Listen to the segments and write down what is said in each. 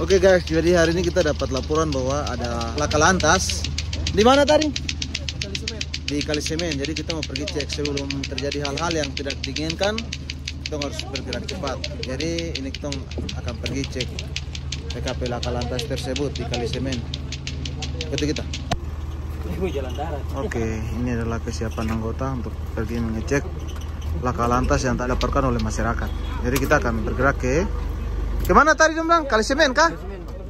Oke guys, jadi hari ini kita dapat laporan bahwa ada laka lantas. Di mana tadi? Di Kalisemen. Jadi kita mau pergi cek sebelum terjadi hal-hal yang tidak diinginkan. Kita harus bergerak cepat. Jadi ini kita akan pergi cek TKP laka lantas tersebut di Kalisemen. Ikut kita. Oke, ini adalah kesiapan anggota untuk pergi mengecek laka lantas yang tak dilaporkan oleh masyarakat. Jadi kita akan bergerak ke mana tadi dong bang? Kalisemen kah?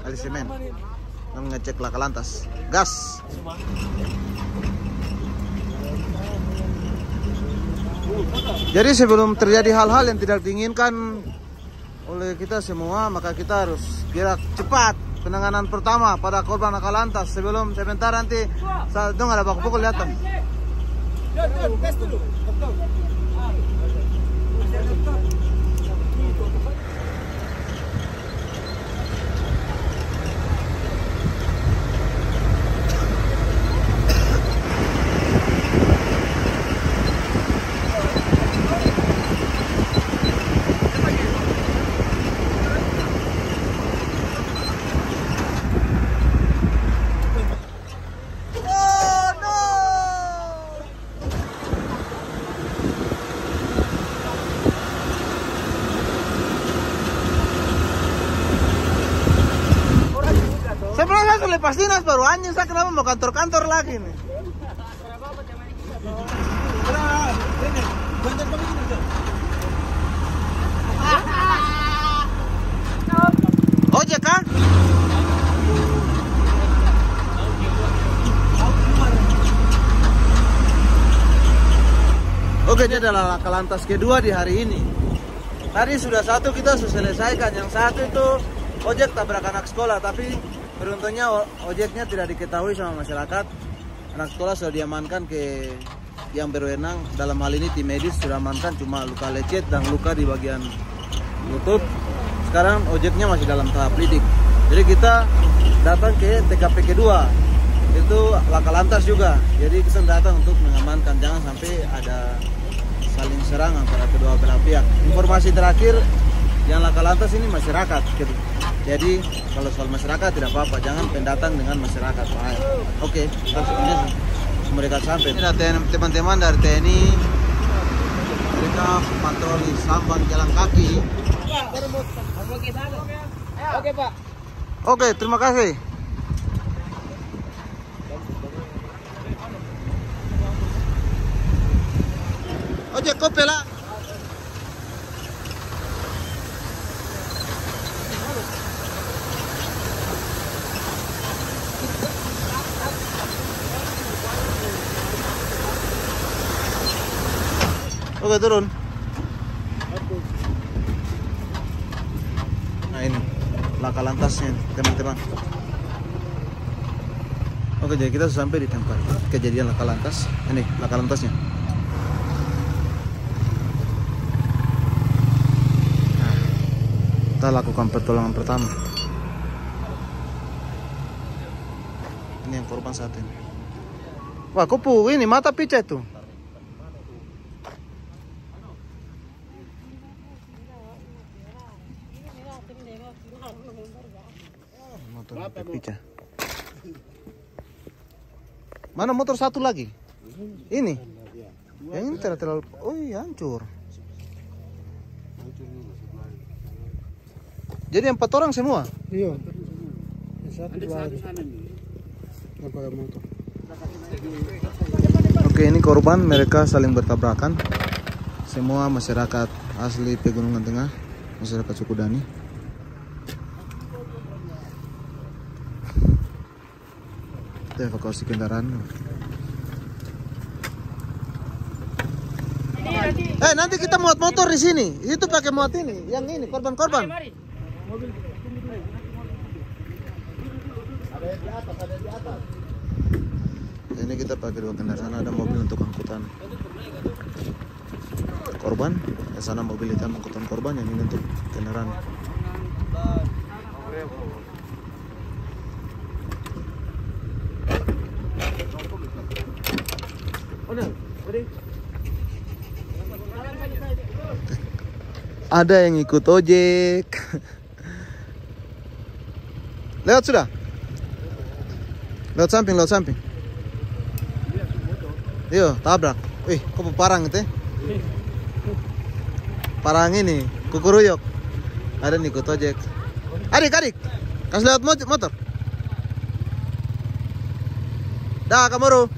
Kalisemen. Kita mengecek laka lantas. Gas. Jadi sebelum terjadi hal-hal yang tidak diinginkan oleh kita semua, maka kita harus gerak cepat. Penanganan pertama pada korban laka lantas sebelum sebentar nanti dong ada baku pukul datang. Lepas dinas baru anjing, saya kenapa mau kantor-kantor lagi nih? Ojek kah? Oke, ini adalah laka lantas kedua di hari ini. Tadi sudah satu kita sudah selesaikan, yang satu itu ojek tabrak anak sekolah, tapi beruntungnya ojeknya tidak diketahui sama masyarakat. Anak sekolah sudah diamankan ke yang berwenang. Dalam hal ini tim medis sudah amankan, cuma luka lecet dan luka di bagian lutut. Sekarang ojeknya masih dalam tahap lidik. Jadi kita datang ke TKP kedua, itu laka lantas juga. Jadi kita datang untuk mengamankan, jangan sampai ada saling serang antara kedua belah pihak. Informasi terakhir yang laka lantas ini masyarakat gitu. Jadi kalau soal masyarakat tidak apa-apa, jangan pendatang dengan masyarakat. Oke, ini mereka sampai. Ini ada teman-teman dari TNI, mereka patroli sambang jalan kaki. Oke Pak. Oke, terima kasih. Ojek kopi lah. Oke, turun. Nah ini laka lantasnya teman-teman. Oke, jadi kita sudah sampai di tempat kejadian laka lantas. Ini laka lantasnya. Nah, kita lakukan pertolongan pertama. Ini yang korban satu ini. Wah, kupu ini mata pica itu. Mana motor satu lagi? Ini? Yang ini terlalu... Oh iya, hancur. Jadi 4 orang semua? Iya. Oke, ini korban, mereka saling bertabrakan. Semua masyarakat asli Pegunungan Tengah, masyarakat suku Dani. Evakuasi kendaraan. Nanti kita muat motor di sini. Itu pakai muat ini, yang ini korban-korban. Ini kita pakai 2 kendaraan. Ada mobil untuk angkutan korban, ke sana mobil hitam angkutan korban, yang ini untuk kendaraan. Ada yang ikut ojek. Lewat sudah? Lewat samping, lewat samping. Iya, tabrak. Wih, kok parang itu? Parang ini, kukuruyok. Ada yang ikut ojek. Adik, kasih lewat motor. Dah, kamu.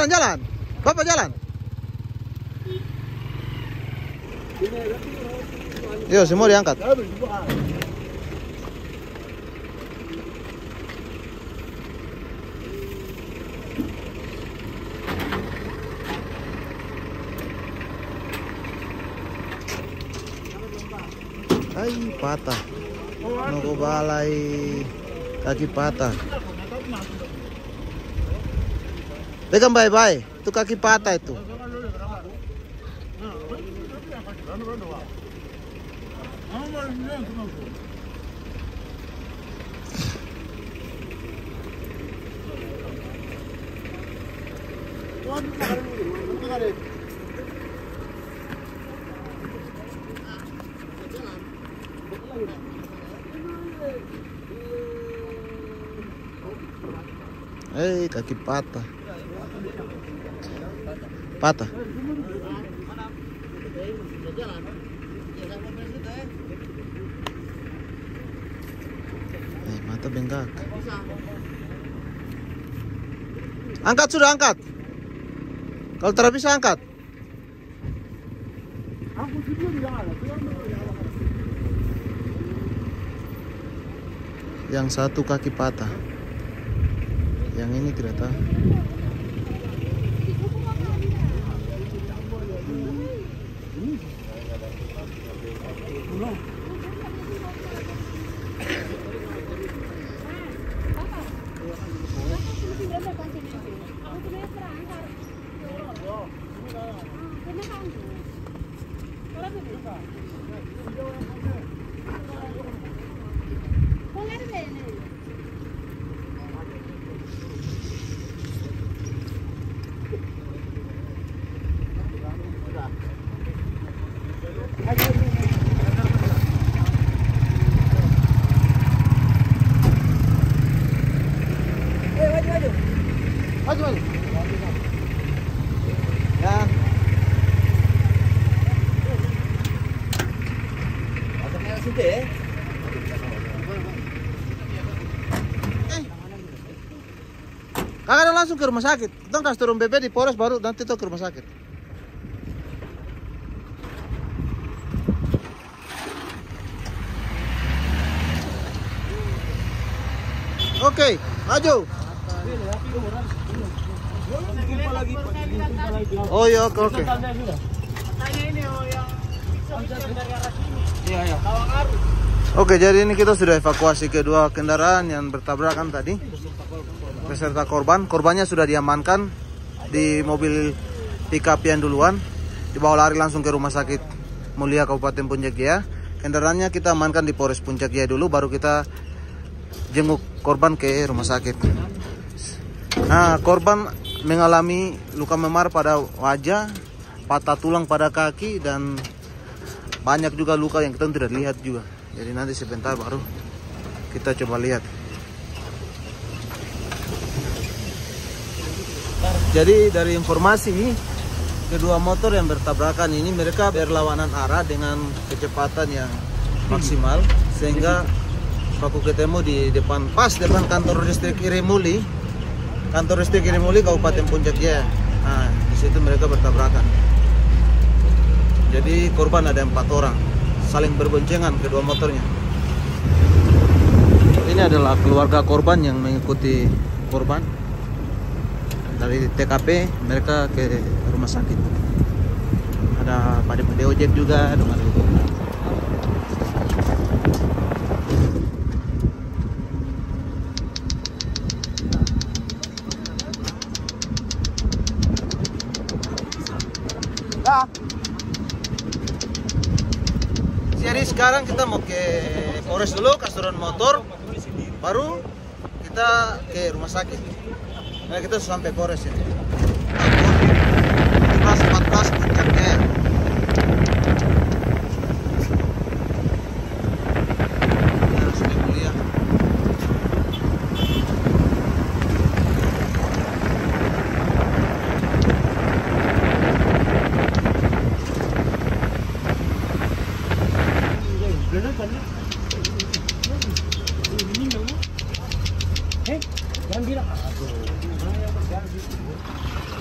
Jalan. Bapak jalan. Yo, semua diangkat. Ay, patah. Nunggu balai. Kaki patah. Pegang baik-baik. Itu kaki patah itu. Kaki patah. Patah. Mata bengkak. Angkat sudah, angkat. Kalau tidak bisa angkat. Yang satu kaki patah. Yang ini tidak tahu. Maju. Ya. Kakak langsung ke rumah sakit. Kita kasih turun BP di Polres baru nanti tuh ke rumah sakit. Oke, maju. Oh iya, oke. Oke, jadi ini kita sudah evakuasi kedua kendaraan yang bertabrakan tadi beserta korban. Korbannya sudah diamankan di mobil pickup yang duluan, dibawa lari langsung ke Rumah Sakit Mulia Kabupaten Puncak Jaya. Kendaraannya kita amankan di Polres Puncak Jaya dulu, baru kita jenguk korban ke rumah sakit. Nah, korban mengalami luka memar pada wajah, patah tulang pada kaki, dan banyak juga luka yang kita tidak lihat juga. Jadi nanti sebentar baru kita coba lihat. Jadi dari informasi kedua motor yang bertabrakan ini, mereka berlawanan arah dengan kecepatan yang maksimal, sehingga aku ketemu di depan kantor listrik Irimuli, Kabupaten Puncak Jaya. Nah, di situ mereka bertabrakan. Jadi korban ada 4 orang, saling berboncengan kedua motornya. Ini adalah keluarga korban yang mengikuti korban dari TKP, mereka ke rumah sakit. Ada pada ojek juga, ada Jadi sekarang kita mau ke Polres dulu, kasih turun motor, baru kita ke rumah sakit. Nah, kita sampai Polres ini. Podcast Puncak Jaya. Sudah mulia.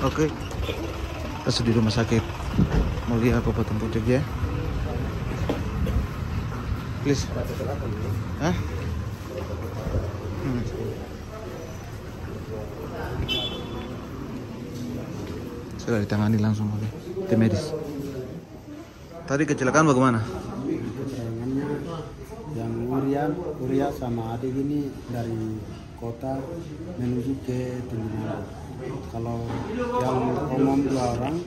Oke, kita sudah di rumah sakit Mulia Kabupaten Puncak Jaya. Please. Hah? Sudah ditangani langsung oleh tim medis. Tadi kecelakaan bagaimana? Keterangannya yang Uria sama adik ini dari kota menuju ke Tinjungan. Kalau yang umum 2 orang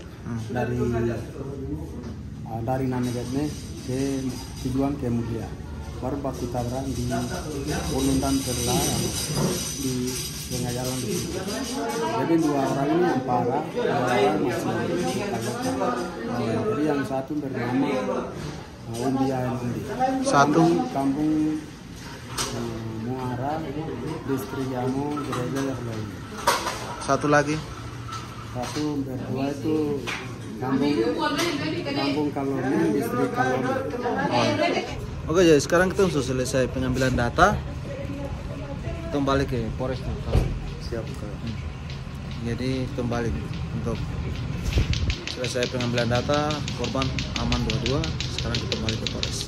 dari Nanegene ke tujuan ke Mulia. Baru baku tabrak di Ulundan Perla di tengah jalan di situ. Jadi 2 orang ini yang parah, 2 orang masih tabrak. Jadi yang satu bernama Umbia Emundi. Satu kampung Muara, distrik Yamo, gereja Yarloi. Satu lagi. Satu berdua itu kampung Kalorni, distrik Kalorni. Oke, jadi sekarang kita sudah selesai pengambilan data. Kembali ke Polres tuh. Siap. Jadi kembali untuk selesai pengambilan data, korban aman 22. Sekarang kita kembali ke Polres.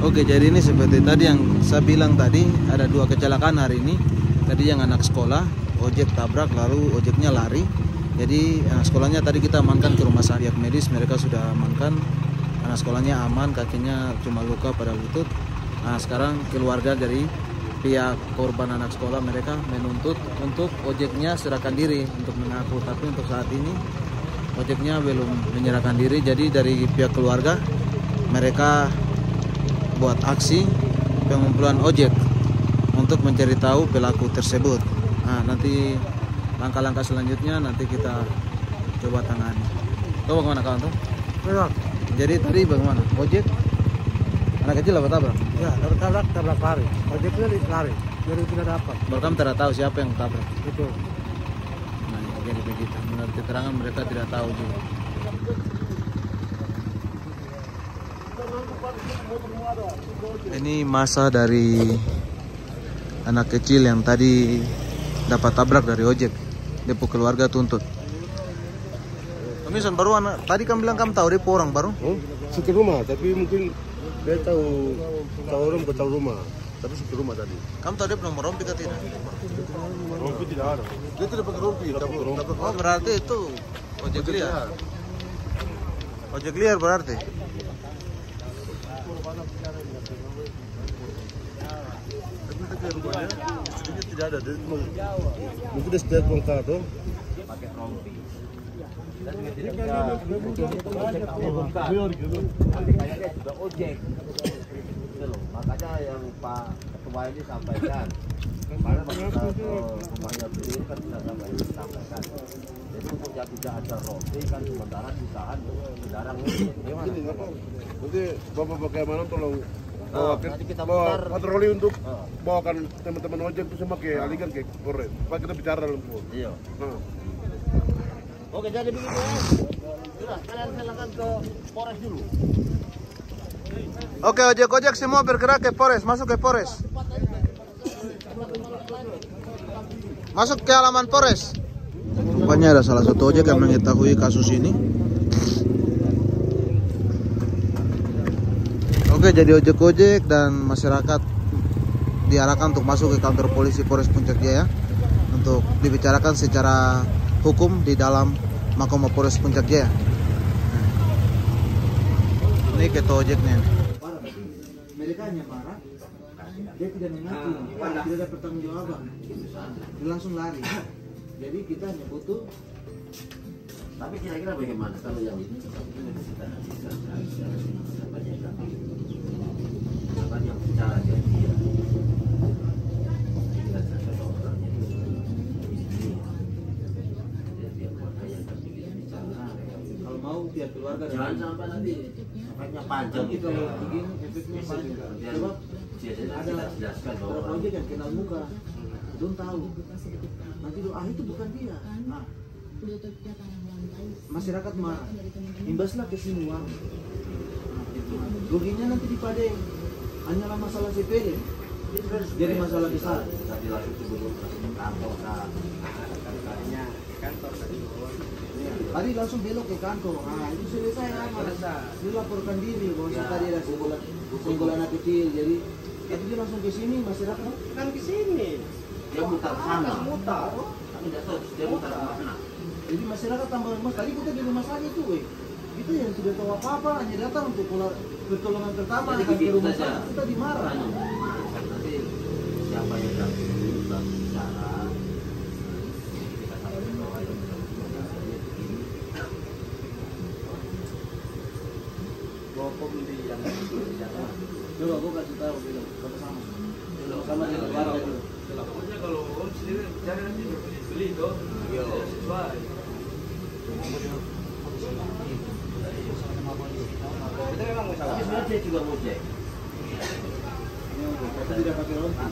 Oke, jadi ini seperti tadi yang saya bilang tadi, ada 2 kecelakaan hari ini. Tadi yang anak sekolah, ojek tabrak lalu ojeknya lari. Jadi anak sekolahnya tadi kita amankan ke rumah sakit medis, mereka sudah amankan. Anak sekolahnya aman, kakinya cuma luka pada lutut. Nah, sekarang keluarga dari pihak korban anak sekolah mereka menuntut untuk ojeknya serahkan diri untuk mengaku, tapi untuk saat ini ojeknya belum menyerahkan diri. Jadi dari pihak keluarga mereka buat aksi pengumpulan ojek untuk mencari tahu pelaku tersebut. Nah, nanti langkah-langkah selanjutnya nanti kita coba tangani. Tuh bagaimana kawan tuh? Jadi tadi bagaimana? Ojek anak kecil apa tabrak? Ya, tabrak lari. Ojeknya lari, jadi tidak dapat. Bahkan tidak tahu siapa yang tabrak. Itu. Nah, jadi begitu. Menurut keterangan mereka tidak tahu juga. Ini masa dari anak kecil yang tadi dapat tabrak dari ojek. Depo keluarga tuntut. Komisan baru anak tadi kamu bilang kamu tahu depo orang baru? Setir rumah, tapi mungkin dia tahu orang tahu rumah, tapi setir rumah tadi. Kamu tahu dia nomor rompi atau tidak? Rompi tidak ada. Dia tidak pakai rompi, dapat Oh, berarti itu ojek liar. Ojek liar berarti. Tapi kita rumahnya istrinya tidak ada. Dia mungkin dia setir bongkar tuh. Pakai rompi. Iya. Kayaknya juga ojek. Gitu loh. Makanya yang Pak Ketua ini sampaikan. Karena kita ke rumahnya beliau kan sudah sampaikan. Jadi untuk yang tidak ada rompi kan sementara sisahan kendaraan ini. Ini apa? Nanti bapak bagaimana tolong Nanti kita bawa putar patroli untuk bawakan teman-teman ojek itu sama ke alihkan ke Polres. Pak kita bicara dalam semua. Iya. Nah. Oke, jadi begitu ya. Sudah, kalian silakan ke Polres dulu. Oke, ojek-ojek semua bergerak ke Polres, masuk ke Polres. Masuk ke halaman Polres. Rupanya ada salah satu ojek yang mengetahui kasus ini. Oke, jadi ojek-ojek dan masyarakat diarahkan untuk masuk ke kantor polisi Polres Puncak Jaya untuk dibicarakan secara hukum di dalam Mahkamah Polres Puncak Jaya. Ini ketua ojeknya. Mereka hanya marah, dia tidak mengaku, tidak ada pertanggungjawaban, dia langsung lari. Jadi kita hanya butuh. Tapi kira-kira bagaimana kalau yang ini? Apa yang bicara jadi biar keluarga. Jangan sampai nanti efeknya panjang Nanti gitu. kalau begini efeknya panjang. Sebab ada jelaskan bahwa beberapa ojek yang kenal muka, belum tahu. Nanti doa itu bukan dia. Nah, masyarakat marah, imbaslah ke sini uang. Ruginya nanti di Padeng, hanyalah masalah sepele, jadi masalah besar. tadi langsung sebelum ke kantor Tadi langsung belok ke kantor. Nah, itu selesai aman. Dilaporkan diri bahwa tadi ada senggol anak kecil. Jadi itu dia langsung ke sini, masyarakat Kan ke sini. dia mutar ke sana. Mutar. Tapi tidak tahu dia mutar ke mana. Jadi masyarakat tambah lemas. Tadi kita di rumah sakit tuh, kita yang tidak tahu apa-apa hanya datang untuk pertolongan pertama. Jadi Ke begitu rumah saja. sakit kita dimarah. Nanti siapa yang sudah bicara, kita sampaikan bahwa yang begini. Rokok di yang Coba gua kasih tahu dulu, sama. Sama di keluarga dulu. pokoknya kalau om sendiri bicara nanti beli tuh. Iya. Sesuai. Kita memang Tapi masalah. sebenarnya dia juga mau cek. Kita tidak pakai rompi.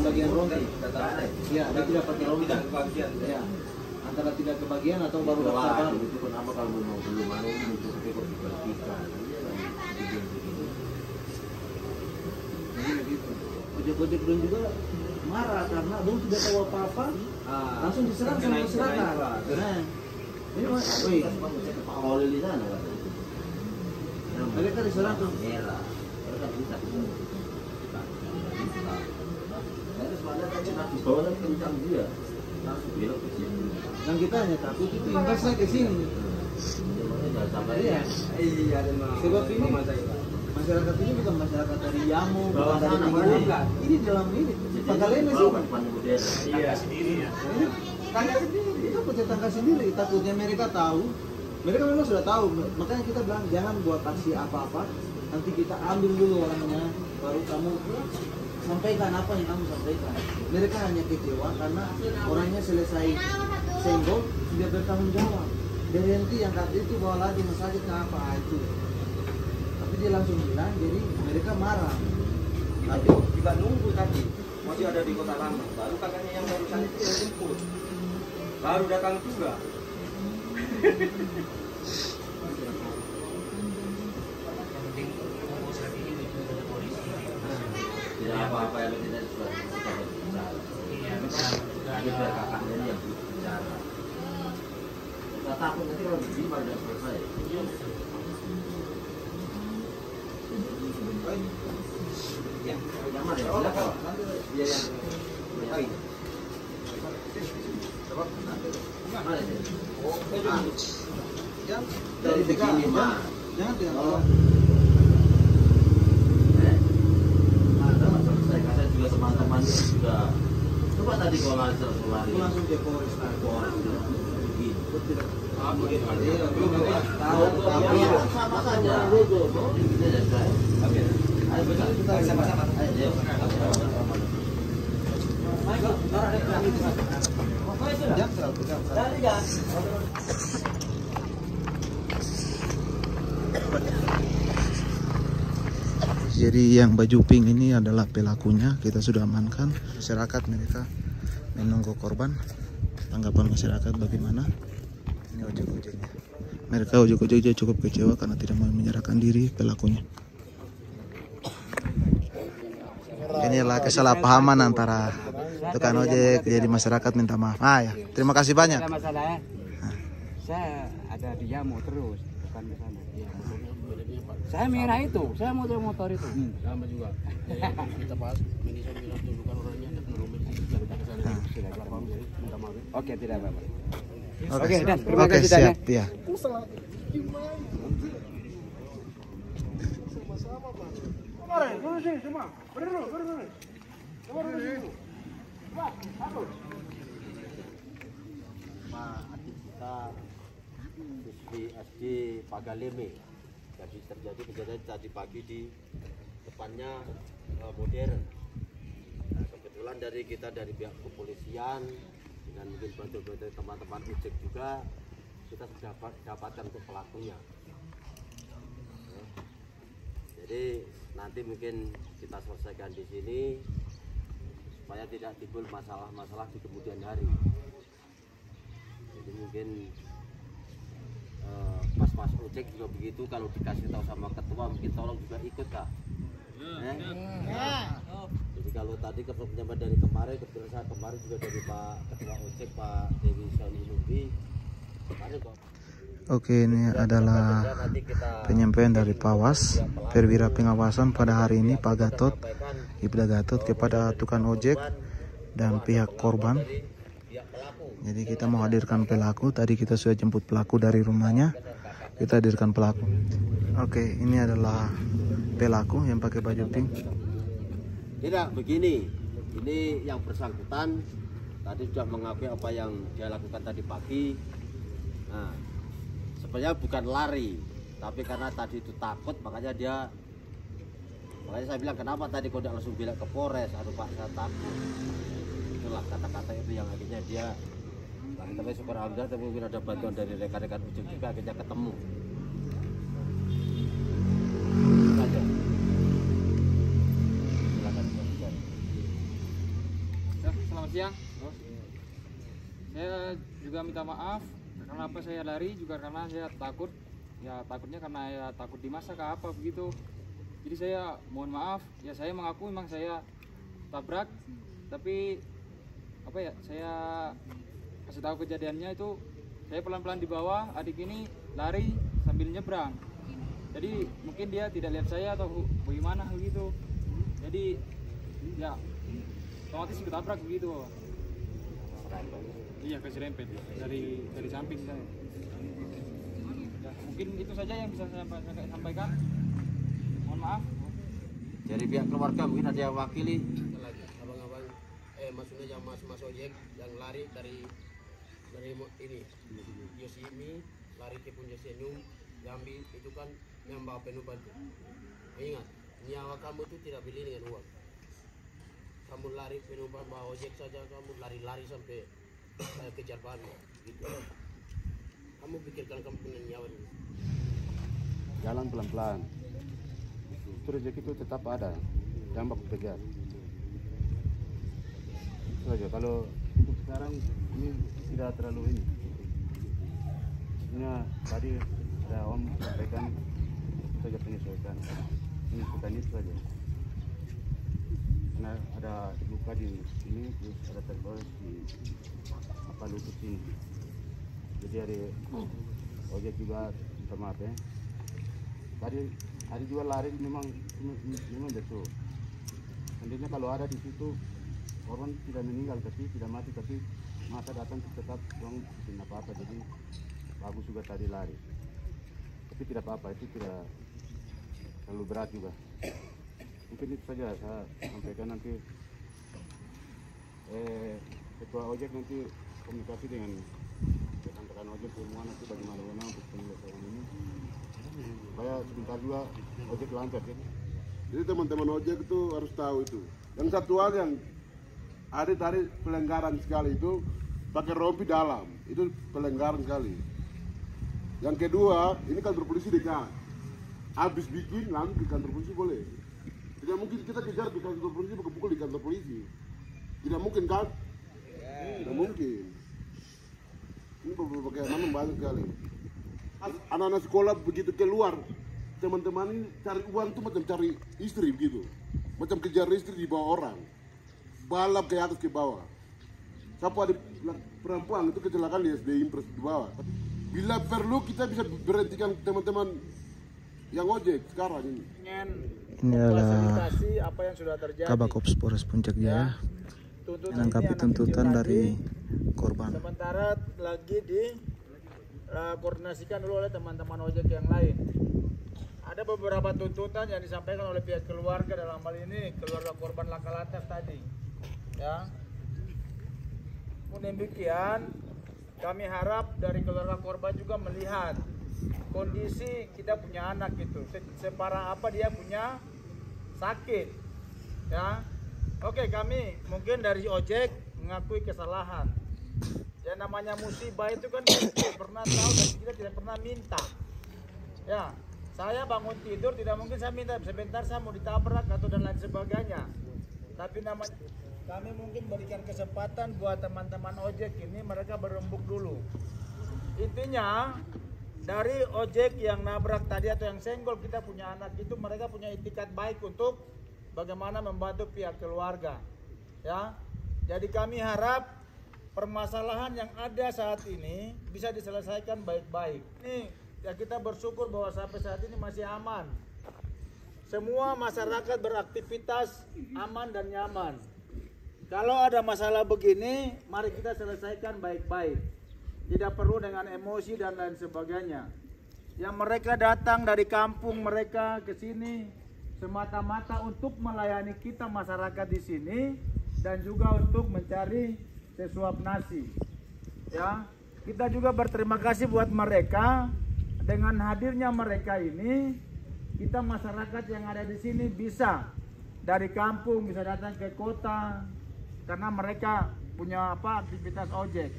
Bagian rompi. Iya, dia tidak pakai rompi. Tidak kebagian. Ya, antara tidak kebagian atau baru Udah daftar lah, baru. itu kenapa kalau belum mau itu tapi kok dibagikan. Jadi begitu. Ojek-ojek belum juga marah karena belum tidak tahu apa-apa, langsung diserang sama masyarakat. Nah, ini woi, Pak Oli di sana kan. mereka diserang tuh. Merah. Mereka bisa. Harus pada tadi di bawah kan kencang dia. Langsung belok ke situ. Dan kita hanya takut itu imbasnya ke sini. Makanya jangan sampai Iya. Iya, ada Sebab ini mama saya. masyarakat ini bukan masyarakat dari Yamu, Bawah bukan dari sana, Tinggi. bukan. Ini dalam ini. Pangkalene sih. Depan modern. Iya. Ini tangga sendiri, kita punya tangga sendiri. Takutnya mereka tahu, mereka memang sudah tahu. Makanya kita bilang jangan buat aksi apa-apa. Nanti kita ambil dulu orangnya, baru kamu sampaikan apa yang kamu sampaikan. Mereka hanya kecewa karena orangnya selesai senggol, dia bertanggung jawab. Berhenti yang kata itu bawa lagi masakit apa itu. Tapi dia langsung bilang, jadi mereka marah. Tapi juga nunggu tadi masih ada di kota lama. Baru kakaknya yang barusan itu yang jemput. Baru datang juga. Tidak apa-apa yang tidak sudah bicara. Ini biar kakaknya yang bicara. Nggak takut nanti kalau begini baru udah selesai. Ya. Nyaman ya? Silakan. Dia yang Baik. Mana sih? Jangan Dari begini mah. Jangan tidak Oh. tahu. Ada selesai. Karena juga teman-teman juga. Coba tadi kalau langsung lari. Aku langsung ke Polres lagi. Begini. Aku tidak begitu. Iya, belum tahu tapi Iya, sama saja. Gitu aja, guys. Oke. Ayo betul. kita Sama-sama. Ayo. Jangan terlalu tegang. Jadi yang baju pink ini adalah pelakunya, kita sudah amankan. Masyarakat mereka menunggu korban. Tanggapan masyarakat bagaimana? Ini ojek-ojeknya. Mereka ojek-ojeknya cukup kecewa karena tidak mau menyerahkan diri pelakunya. Inilah kesalahpahaman antara tukang ojek, jadi masyarakat minta maaf. Ya, terima kasih banyak. Ada masalah ya? Saya ada di Yamu terus, bukan di sana. Saya merah itu, saya motor itu. Sama juga. Kita bahas manajer bilang dulu kan orangnya belum kita ke sana. Sudah paham jadi minta maaf. Oke, tidak apa-apa. Oke, Dan terima oke, kasih Dan, ya. siap, ya. Kita di SD Pagaleme. Jadi terjadi kejadian tadi pagi di depannya modern. Nah, kebetulan dari kita dari pihak kepolisian dengan mungkin bantu teman-teman ojek juga kita sudah dapatkan untuk pelakunya. Jadi nanti mungkin kita selesaikan di sini supaya tidak timbul masalah-masalah di kemudian hari. Jadi mungkin mas-mas ojek juga begitu, kalau dikasih tahu sama ketua mungkin tolong juga ikut kah? Jadi kalau tadi kepenyampaian dari kemarin, kebetulan saya kemarin juga dari Pak Ketua Ojek Pak Dewi Sony Lumbi kemarin kok. Oke, ini adalah penyampaian dari Pawas Perwira Pengawasan pada hari ini, Pak Gatot, Ibda Gatot, kepada tukang ojek dan pihak korban. Jadi kita mau hadirkan pelaku. Tadi kita sudah jemput pelaku dari rumahnya, kita hadirkan pelaku. Oke, ini adalah pelaku yang pakai baju pink. Tidak, begini, ini yang bersangkutan tadi sudah mengakui apa yang dia lakukan tadi pagi. Nah, sebenarnya bukan lari, tapi karena tadi itu takut, makanya saya bilang kenapa tadi kok tidak langsung bilang ke Polres. Aduh Pak, saya takut. Itulah kata-kata itu yang akhirnya dia, tapi syukur alhamdulillah, tapi mungkin ada bantuan dari rekan-rekan ujung juga akhirnya ketemu. Saja. Silakan. Selamat siang. Saya juga minta maaf karena apa saya lari juga karena saya takut. Ya takutnya karena ya takut dimasak apa begitu. Jadi saya mohon maaf. Ya saya mengaku memang saya tabrak, tapi apa ya, saya kasih tahu kejadiannya itu saya pelan-pelan di bawah, adik ini lari sambil nyebrang. Jadi mungkin dia tidak lihat saya atau bagaimana begitu. Jadi ya otomatis ketabrak begitu. Iya, keserempet dari samping saya. Ya, mungkin itu saja yang bisa saya sampaikan. Mohon maaf. Dari pihak keluarga mungkin ada yang wakili. Lagi abang-abang, maksudnya yang mas ojek yang lari dari ini Yosimi lari ke punya Senyum Jambi itu kan yang bawa penumpang itu. Ingat, nyawa kamu itu tidak beli dengan uang. Kamu lari penumpang bawa ojek saja, kamu lari-lari sampai kejar banyak gitu. Kamu pikirkan kamu punya nyawa ini. Jalan pelan-pelan. Itu rezeki itu tetap ada. Jangan baku kejar. Itu aja. Kalau untuk sekarang ini tidak terlalu ini. Sebenarnya tadi ada Om sampaikan itu saja penyesuaikan. Ini bukan itu saja. Karena ada luka di sini, terus ada tergores di lutut sini. Jadi hari ojek juga minta maaf ya. Tadi hari juga lari memang jatuh. Seandainya kalau ada di situ korban tidak meninggal tapi tidak mati, tapi masa datang tetap uang bikin apa-apa, jadi bagus juga tadi lari. Tapi tidak apa-apa, itu tidak terlalu berat juga. Mungkin itu saja saya sampaikan. Nanti ketua ojek nanti komunikasi dengan rekan-rekan ojek semua nanti bagaimana untuk penyelesaian ini supaya sebentar juga ojek lancar ya. Jadi teman-teman ojek itu harus tahu itu. Yang satu hal yang ada tadi pelanggaran sekali itu pakai rompi dalam, itu pelanggaran sekali. Yang kedua, ini kantor polisi dekat. Habis bikin langsung di kantor polisi boleh. Tidak mungkin kita kejar di kantor polisi, pukul di kantor polisi. Tidak mungkin kan? Tidak mungkin. Ini berbagai macam banyak sekali. Anak-anak sekolah begitu keluar, teman-teman ini cari uang tuh macam cari istri begitu, macam kejar istri di bawah orang, balap ke atas ke bawah. Siapa ada perempuan itu kecelakaan di SD Impres di bawah. Bila perlu kita bisa berhentikan teman-teman yang ojek sekarang ini. Ini adalah apa yang sudah terjadi. Kabakops Polres Puncak Jaya menanggapi tuntutan dari korban. Sementara lagi di koordinasikan dulu oleh teman-teman ojek yang lain. Ada beberapa tuntutan yang disampaikan oleh pihak keluarga, dalam hal ini keluarga korban laka lantas tadi. Ya. Namun demikian, kami harap dari keluarga korban juga melihat kondisi kita punya anak itu, separah apa dia punya sakit. Ya. Oke, kami mungkin dari ojek mengakui kesalahan. Ya, namanya musibah itu kan kita tidak pernah tahu dan kita tidak pernah minta. Ya, saya bangun tidur tidak mungkin saya minta sebentar saya mau ditabrak atau dan lain sebagainya. Tapi namanya kami mungkin berikan kesempatan buat teman-teman ojek ini mereka berembuk dulu. Intinya dari ojek yang nabrak tadi atau yang senggol kita punya anak itu mereka punya itikat baik untuk bagaimana membantu pihak keluarga. Ya, jadi kami harap permasalahan yang ada saat ini bisa diselesaikan baik-baik. Ini ya kita bersyukur bahwa sampai saat ini masih aman. Semua masyarakat beraktivitas aman dan nyaman. Kalau ada masalah begini, mari kita selesaikan baik-baik. Tidak perlu dengan emosi dan lain sebagainya. Yang mereka datang dari kampung mereka ke sini semata-mata untuk melayani kita masyarakat di sini dan juga untuk mencari sesuap nasi. Ya, kita juga berterima kasih buat mereka. Dengan hadirnya mereka ini, kita masyarakat yang ada di sini bisa dari kampung bisa datang ke kota karena mereka punya aktivitas ojek.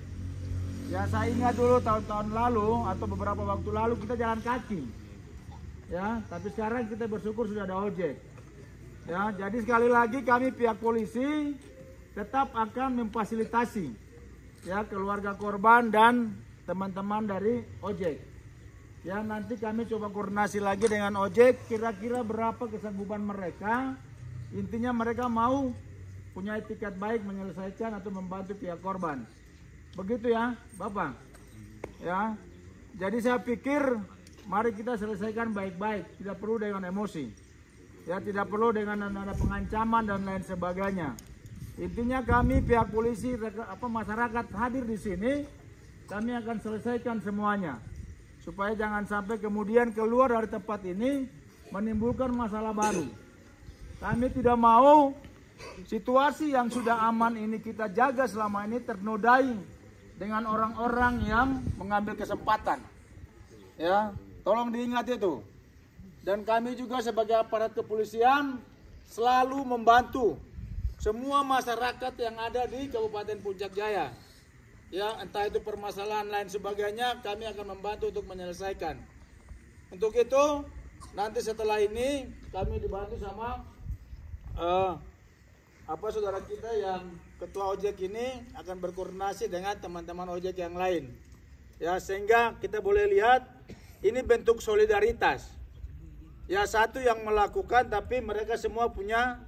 Ya, saya ingat dulu tahun-tahun lalu atau beberapa waktu lalu kita jalan kaki. Ya, tapi sekarang kita bersyukur sudah ada ojek. Ya, jadi sekali lagi kami pihak polisi tetap akan memfasilitasi ya keluarga korban dan teman-teman dari ojek. Ya, nanti kami coba koordinasi lagi dengan ojek kira-kira berapa kesanggupan mereka. Intinya mereka mau punya etikat baik menyelesaikan atau membantu pihak korban. Begitu ya, Bapak. Ya. Jadi saya pikir mari kita selesaikan baik-baik, tidak perlu dengan emosi. Ya, tidak perlu dengan ada pengancaman dan lain sebagainya. Intinya kami pihak polisi masyarakat hadir di sini, kami akan selesaikan semuanya. Supaya jangan sampai kemudian keluar dari tempat ini menimbulkan masalah baru. Kami tidak mau situasi yang sudah aman ini kita jaga selama ini ternodai dengan orang-orang yang mengambil kesempatan. Ya, tolong diingat itu. Dan kami juga sebagai aparat kepolisian selalu membantu semua masyarakat yang ada di Kabupaten Puncak Jaya. Ya, entah itu permasalahan lain sebagainya, kami akan membantu untuk menyelesaikan. Untuk itu, nanti setelah ini kami dibantu sama saudara kita yang ketua ojek ini akan berkoordinasi dengan teman-teman ojek yang lain. Ya, sehingga kita boleh lihat ini bentuk solidaritas. Ya, satu yang melakukan tapi mereka semua punya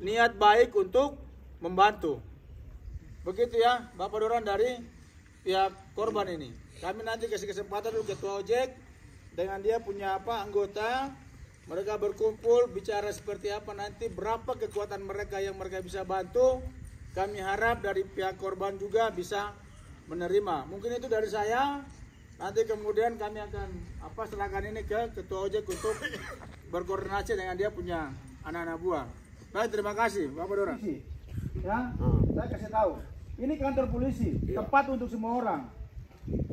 niat baik untuk membantu. Begitu ya, Bapak Doran dari pihak korban ini. Kami nanti kasih kesempatan dulu ketua ojek dengan dia punya anggota. Mereka berkumpul bicara seperti apa nanti berapa kekuatan mereka yang mereka bisa bantu. Kami harap dari pihak korban juga bisa menerima. Mungkin itu dari saya. Nanti kemudian kami akan serahkan ini ke ketua ojek untuk berkoordinasi dengan dia punya anak-anak buah. Baik, terima kasih Bapak Doran. Ya, saya kasih tahu. Ini kantor polisi, tempat untuk semua orang.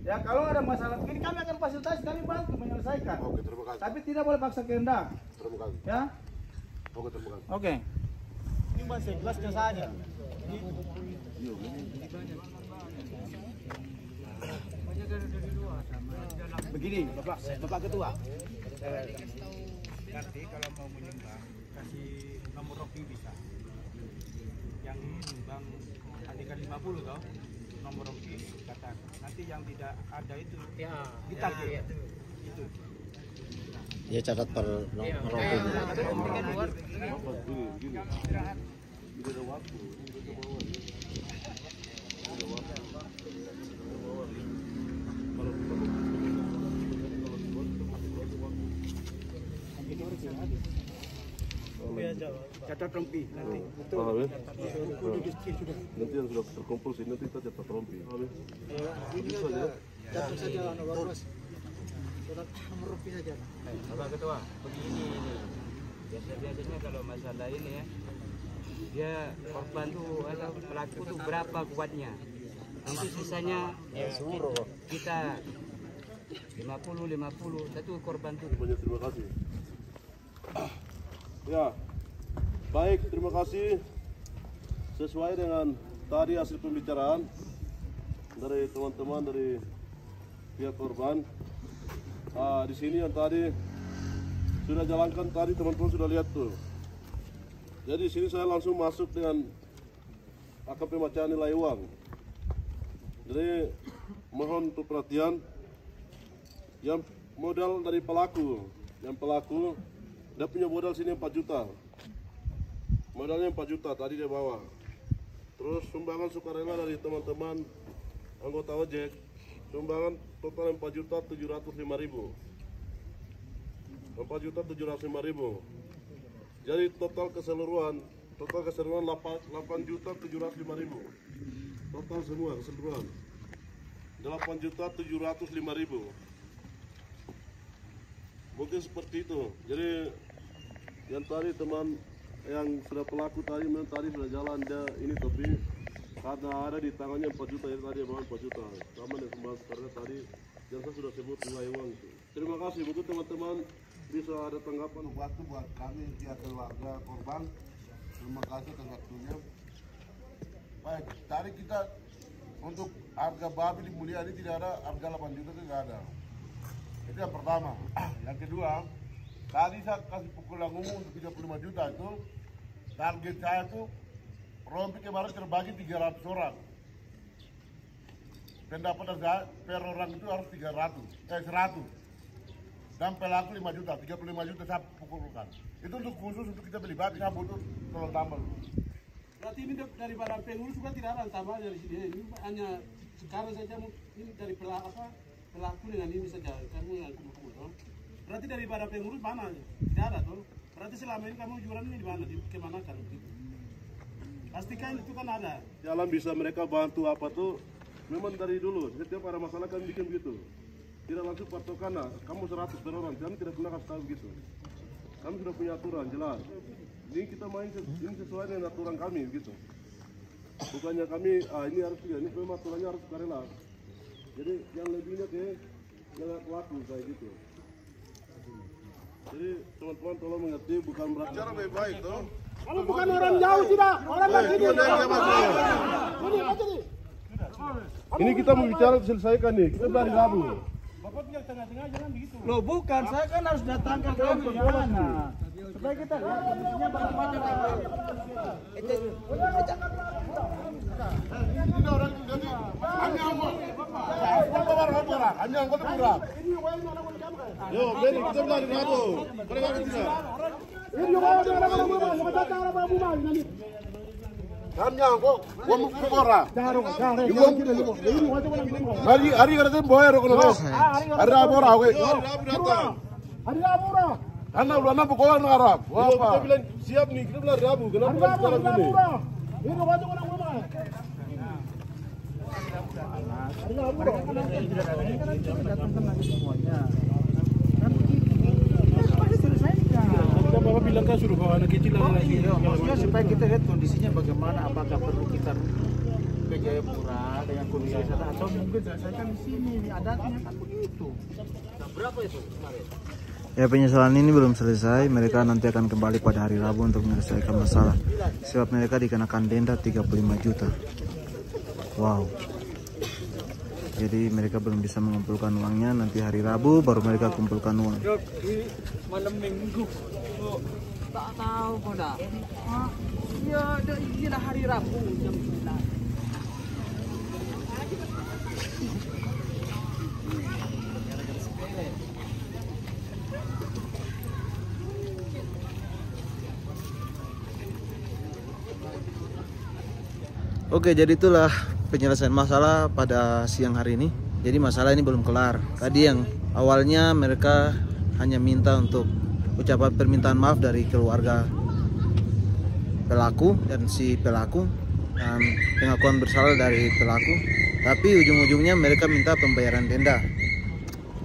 Ya, kalau ada masalah begini kami akan fasilitasi, kami bantu menyelesaikan. Oke, terima kasih. Tapi tidak boleh paksa kehendak. Terima kasih. Ya. Oke, terima kasih. Oke. Ini masih kelasnya saja. Begini, Bapak Ketua. Nanti kalau mau menyumbang kasih nomor roki bisa. Yang nyumbang adikan 50 toh. Nomor roki kata. Nanti yang tidak ada itu ditagih. Ya, itu. Ya catat per nomor roki. Catat rompi nanti. Betul. Nanti yang sudah terkumpul sini nanti kita catat rompi. Catat saja nomor rompi saja. Bapak Ketua, begini ini. Biasanya kalau masalah ini ya, dia korban tuh atau pelaku tuh berapa kuatnya. Nanti sisanya kita 50 satu korban tuh. Banyak terima kasih. Ya, baik, terima kasih. Sesuai dengan tadi hasil pembicaraan, dari teman-teman dari pihak korban. Di sini yang tadi sudah jalankan, tadi teman-teman sudah lihat tuh. Jadi di sini saya langsung masuk dengan akan pemecahan nilai uang. Jadi mohon untuk perhatian, yang modal dari pelaku, dia punya modal sini 4 juta. Modalnya 4 juta tadi dia bawa. Terus sumbangan sukarela dari teman-teman anggota ojek, sumbangan total 4.705.000. 4.705.000. Jadi total keseluruhan 8.705.000. Total semua keseluruhan 8.705.000. Mungkin seperti itu. Jadi yang tadi teman yang sudah pelaku tadi memang tadi sudah jalan dia ini, tapi karena ada di tangannya 4 juta, ya tadi bawa 4 juta. Sama dengan sumbangan karena tadi yang saya sudah sebut nilai uang itu. Terima kasih. Mungkin teman-teman bisa ada tanggapan. Waktu buat kami pihak keluarga korban. Terima kasih atas waktunya. Baik, tadi kita untuk harga babi di Mulia ini tidak ada, harga 8 juta itu tidak ada. Itu yang pertama. Yang kedua, tadi saya kasih pukulan umum untuk 35 juta itu, target saya itu rompi kemarin terbagi 300 orang. Pendapatan saya per orang itu harus 100. Dan pelaku 5 juta, 35 juta saya pukulkan. Itu untuk khusus untuk kita beli babi, saya butuh tolong tambah. Berarti ini dari barang pengurus juga tidak ada tambah dari sini. Ini hanya sekarang saja ini dari pelaku dengan ini saja. Kamu yang pukul. Berarti dari barang pengurus mana? Tidak ada tuh. Berarti selama ini kamu jualan ini di mana? Di kemana kan? Pastikan itu kan ada. Jalan bisa mereka bantu apa tuh? Memang dari dulu setiap ada masalah kami bikin begitu. Tidak langsung patokan, kamu 100 per orang. Kami tidak pernah kasih tahu begitu. Kami sudah punya aturan jelas. Ini kita main ini sesuai dengan aturan kami gitu. Bukannya kami ini harus ini memang aturannya harus sukarela. Jadi yang lebihnya ke yang pelaku kayak gitu. Jadi teman-teman tolong mengerti, bukan berarti cara baik-baik toh. Kamu bukan orang jauh tidak, orang dari ini kita mau bicara selesaikan nih. Kita dari Rabu. Bapak yang tengah-tengah jangan begitu. Loh bukan, saya kan harus datangkan ke mana? Supaya kita lihat kondisinya bagaimana. Ini orang jadi hanya anggota murah. Yo, beri kita dari Rabu. Mereka tidak. Hanya kok mukora. Hari kada boy ro kono. Hari Rabu ra we. Hari Rabu ra. Karena udah nampak orang Arab. Wah, kita bilang siap nih, kita bilang Rabu. Kenapa sekarang gini? Ini baju orang rumah. Bapak bilang kan suruh bawa anak kecil lagi. Maksudnya supaya kita lihat kondisinya bagaimana, apakah perlu kita ke Jayapura dengan kondisi sana atau mungkin selesaikan di sini, adatnya kan begitu. Nah, berapa itu kemarin? Ya, penyesalan ini belum selesai. Mereka nanti akan kembali pada hari Rabu untuk menyelesaikan masalah. Sebab mereka dikenakan denda 35 juta. Wow. Jadi mereka belum bisa mengumpulkan uangnya. Nanti hari Rabu baru mereka kumpulkan uang. Malam minggu. Tak tahu kok dah. Ya, ini hari Rabu jam 9. Oke, jadi itulah penyelesaian masalah pada siang hari ini. Jadi masalah ini belum kelar. Tadi yang awalnya mereka hanya minta untuk ucapan permintaan maaf dari keluarga pelaku dan si pelaku dan pengakuan bersalah dari pelaku. Tapi ujung-ujungnya mereka minta pembayaran denda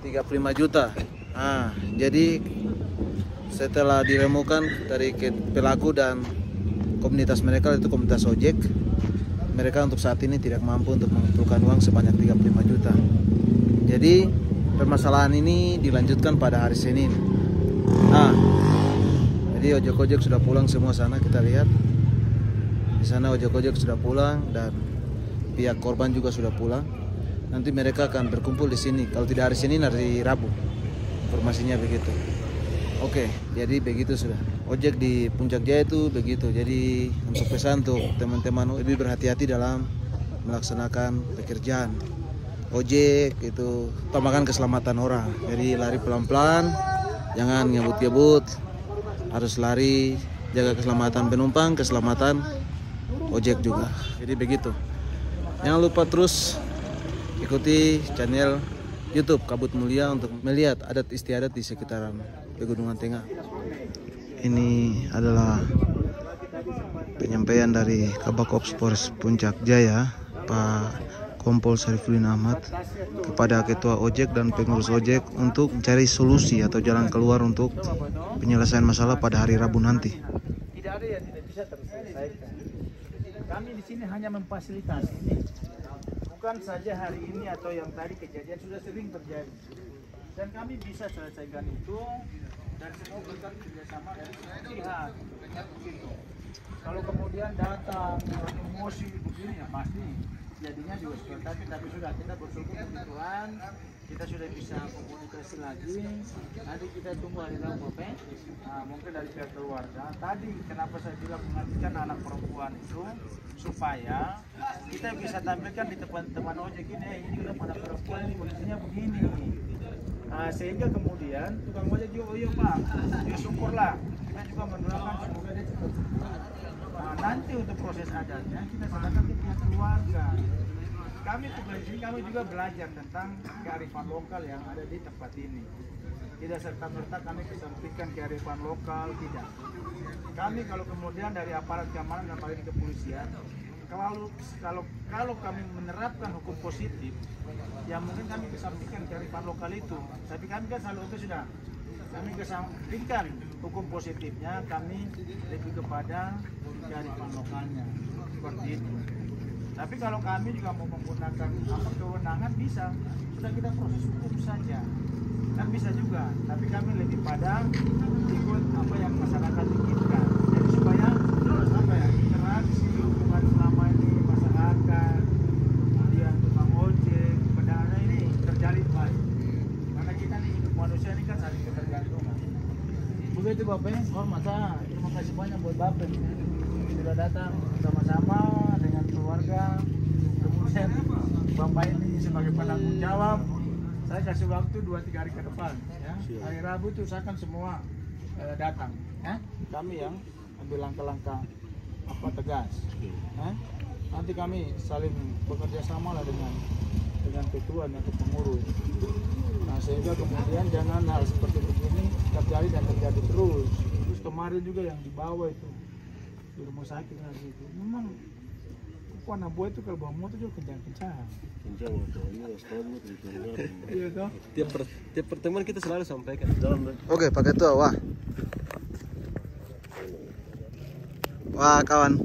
35 juta. Nah, jadi setelah diremukan dari pelaku dan komunitas mereka, itu komunitas ojek, mereka untuk saat ini tidak mampu untuk mengumpulkan uang sebanyak 35 juta. Jadi permasalahan ini dilanjutkan pada hari Senin. Nah, jadi ojek-ojek sudah pulang semua sana, kita lihat. Di sana ojek-ojek sudah pulang dan pihak korban juga sudah pulang. nanti mereka akan berkumpul di sini. Kalau tidak hari Senin, hari Rabu. Informasinya begitu. Oke, jadi begitu sudah. Ojek di Puncak Jaya itu begitu. Jadi untuk pesan untuk teman-teman lebih berhati-hati dalam melaksanakan pekerjaan. Ojek itu utamakan keselamatan orang. Jadi lari pelan-pelan, jangan ngebut-ngebut, harus lari, jaga keselamatan penumpang, keselamatan ojek juga. Jadi begitu. Jangan lupa terus ikuti channel YouTube Kabut Mulia untuk melihat adat istiadat di sekitaran Pegunungan Tengah. Ini adalah penyampaian dari Kabak Ops Polres Puncak Jaya, Pak Kompol Syarifudin Ahmad, kepada ketua ojek dan pengurus ojek untuk mencari solusi atau jalan keluar untuk penyelesaian masalah pada hari Rabu nanti. Tidak ada yang tidak bisa terselesaikan. Kami di sini hanya memfasilitasi ini. Bukan saja hari ini atau yang tadi kejadian sudah sering terjadi. Dan kami bisa selesaikan itu dan semua berkat kerjasama dari semua pihak. Kalau kemudian datang emosi begini ya pasti jadinya juga seperti tadi, tapi sudah kita bersyukur puji Tuhan, kita sudah bisa komunikasi lagi. Nanti kita tunggu hari Rabu, mungkin dari pihak keluarga. Tadi kenapa saya bilang menghadirkan anak perempuan itu supaya kita bisa tampilkan di teman-teman ojek ini udah pada perempuan ini kondisinya begini. Sehingga kemudian tukang ojek juga, oh iya Pak, ya syukurlah. Kita juga mendoakan semoga dia cepat. Nanti untuk proses adatnya kita serahkan ke pihak keluarga. Kami tugas ini kami juga belajar tentang kearifan lokal yang ada di tempat ini. Tidak serta-merta kami kesampingkan kearifan lokal, tidak. Kami kalau kemudian dari aparat keamanan dan apalagi kepolisian, kalau kami menerapkan hukum positif, ya mungkin kami kesampingkan kearifan lokal itu. Tapi kami kan selalu itu sudah. Kami kesampingkan hukum positifnya, kami lebih kepada kearifan lokalnya, seperti itu. Tapi kalau kami juga mau menggunakan kewenangan bisa, sudah kita proses hukum saja, kan bisa juga. Tapi kami lebih pada ikut apa yang masyarakat inginkan. Jadi supaya interaksi hubungan selama ini masyarakat, kemudian tukang ojek, pedana ini terjalin baik. Karena kita nih hidup manusia ini kan saling ketergantungan. Begitu Bapak, hormat saya. Terima kasih banyak buat Bapak sudah datang sama-sama dengan keluarga. Kemudian Bapak ini sebagai penanggung jawab, saya kasih waktu 2-3 hari ke depan. Ya. Hari Rabu itu usahakan semua datang. Ya. Kami yang ambil langkah-langkah tegas. Ya. Nanti kami saling bekerja sama lah dengan ketua dan pengurus. Nah sehingga kemudian jangan hal seperti begini terjadi dan terjadi terus. Terus kemarin juga yang dibawa itu di rumah sakit lagi itu memang anak buah itu kalau bawa motor juga kencang-kencang. Iya toh. Tiap pertemuan kita selalu sampaikan. Oke, Pak Ketua, wah kawan.